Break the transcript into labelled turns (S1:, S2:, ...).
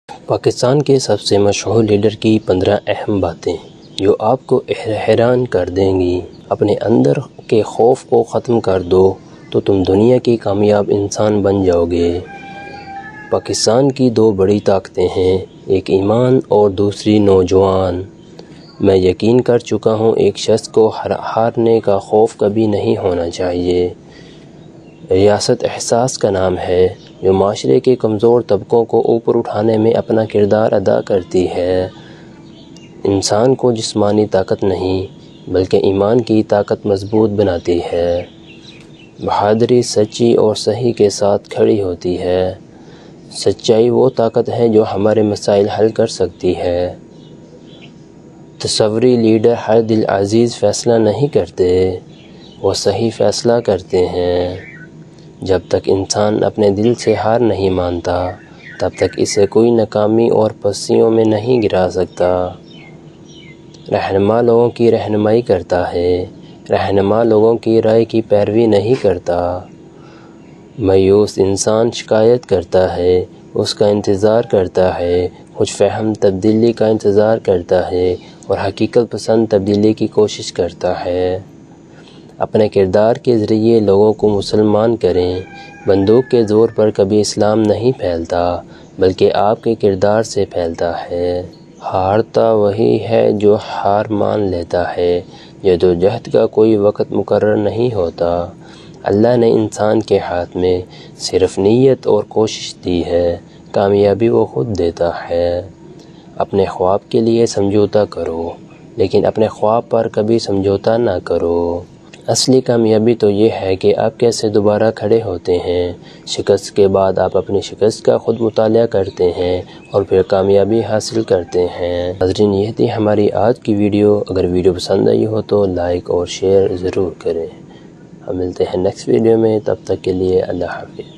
S1: پاکستان کے سب سے مشہور لیڈر کی 15 اہم باتیں جو آپ کو حیران کر دیں گی۔ اپنے اندر کے خوف کو ختم کر دو تو تم دنیا کی کامیاب انسان بن جاؤ گے۔ پاکستان کی 2 بڑی طاقتیں ہیں، ایک ایمان اور دوسری نوجوان۔ میں یقین کر چکا ہوں ایک شخص کو ہارنے کا خوف کبھی نہیں ہونا چاہیے۔ ریاست احساس کا نام ہے جو معاشرے کے کمزور طبقوں کو اوپر اٹھانے میں اپنا کردار ادا کرتی ہے۔ انسان کو جسمانی طاقت نہیں بلکہ ایمان کی طاقت مضبوط بناتی ہے۔ بہادری سچی اور صحیح کے ساتھ کھڑی ہوتی ہے۔ سچائی وہ طاقت ہے جو ہمارے مسائل حل کر سکتی ہے۔ تصوری لیڈر ہر دل عزیز فیصلہ نہیں کرتے، وہ صحیح فیصلہ کرتے ہیں۔ جب تک انسان اپنے دل سے ہار نہیں مانتا تب تک اسے کوئی ناکامی اور پستیوں میں نہیں گرا سکتا۔ رہنما لوگوں کی رہنمائی کرتا ہے، رہنما لوگوں کی رائے کی پیروی نہیں کرتا۔ مایوس انسان شکایت کرتا ہے، اس کا انتظار کرتا ہے، خوش فہم تبدیلی کا انتظار کرتا ہے اور حقیقت پسند تبدیلی کی کوشش کرتا ہے۔ اپنے کردار کے ذریعے لوگوں کو مسلمان کریں۔ بندوق کے زور پر کبھی اسلام نہیں پھیلتا بلکہ آپ کے کردار سے پھیلتا ہے۔ ہارتا وہی ہے جو ہار مان لیتا ہے۔ جدوجہد کا کوئی وقت مقرر نہیں ہوتا۔ اللہ نے انسان کے ہاتھ میں صرف نیت اور کوشش دی ہے، کامیابی وہ خود دیتا ہے۔ اپنے خواب کے لیے سمجھوتا کرو لیکن اپنے خواب پر کبھی سمجھوتا نہ کرو۔ اصلی کامیابی تو یہ ہے کہ آپ کیسے دوبارہ کھڑے ہوتے ہیں۔ شکست کے بعد آپ اپنی شکست کا خود مطالعہ کرتے ہیں اور پھر کامیابی حاصل کرتے ہیں۔ ناظرین، یہ تھی ہماری آج کی ویڈیو۔ اگر ویڈیو پسند آئی ہو تو لائک اور شیئر ضرور کریں۔ ہم ملتے ہیں نیکسٹ ویڈیو میں، تب تک کے لیے اللہ حافظ۔